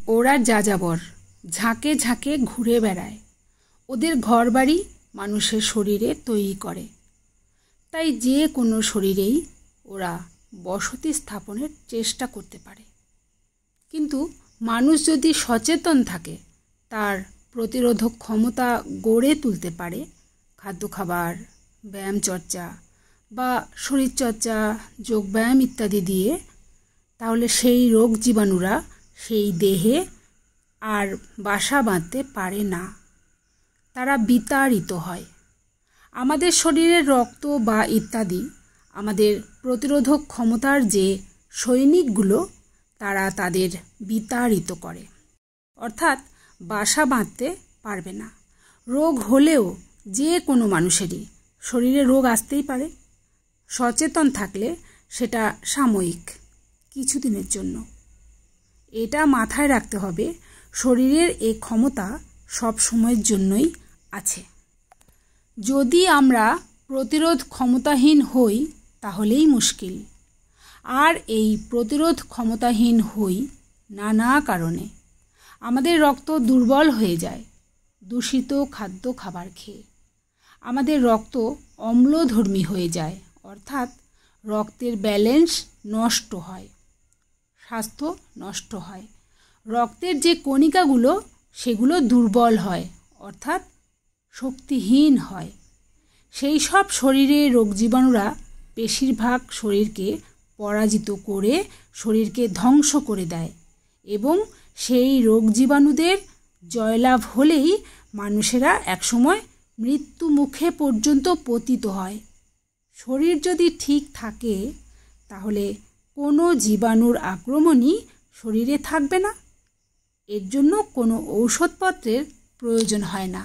ওরা যাযাবর, ঝাঁকে ঝাঁকে ঘুরে বেড়ায়। ওদের ঘরবাড়ি মানুষের শরীরে তৈরি করে। তাই যে কোনো শরীরেই ওরা বসতি স্থাপনের চেষ্টা করতে পারে। কিন্তু মানুষ যদি সচেতন থাকে, তার প্রতিরোধক ক্ষমতা গড়ে তুলতে পারে খাদ্য খাবার, ব্যায়াম চর্চা বা শরীরচর্চা, যোগব্যায়াম ইত্যাদি দিয়ে, তাহলে সেই রোগ জীবাণুরা সেই দেহে আর বাসা বাঁধতে পারে না, তারা বিতাড়িত হয়। আমাদের শরীরের রক্ত বা ইত্যাদি আমাদের প্রতিরোধক ক্ষমতার যে সৈনিকগুলো, তারা তাদের বিতাড়িত করে, অর্থাৎ বাসা বাঁধতে পারবে না। রোগ হলেও যে কোনো মানুষেরই শরীরে রোগ আসতেই পারে। সচেতন থাকলে সেটা সাময়িক, কিছুদিনের জন্য। এটা মাথায় রাখতে হবে, শরীরের এই ক্ষমতা সব সময়ের জন্যই আছে। যদি আমরা প্রতিরোধ ক্ষমতাহীন হই তাহলেই মুশকিল। আর এই প্রতিরোধ ক্ষমতাহীন হই নানা কারণে। আমাদের রক্ত দুর্বল হয়ে যায় দূষিত খাদ্য খাবার খেয়ে। আমাদের রক্ত অম্লধর্মী হয়ে যায়, অর্থাৎ রক্তের ব্যালেন্স নষ্ট হয়, স্বাস্থ্য নষ্ট হয়। রক্তের যে কণিকাগুলো সেগুলো দুর্বল হয়, অর্থাৎ শক্তিহীন হয়। সেই সব শরীরে রোগ জীবাণুরা বেশিরভাগ শরীরকে পরাজিত করে শরীরকে ধ্বংস করে দেয়, এবং সেই রোগ জীবাণুদের জয়লাভ হলেই মানুষেরা একসময় মৃত্যু মুখে পর্যন্ত পতিত হয়। শরীর যদি ঠিক থাকে তাহলে কোনো জীবাণুর আক্রমণই শরীরে থাকবে না। এর জন্য কোনো ঔষধপত্রের প্রয়োজন হয় না।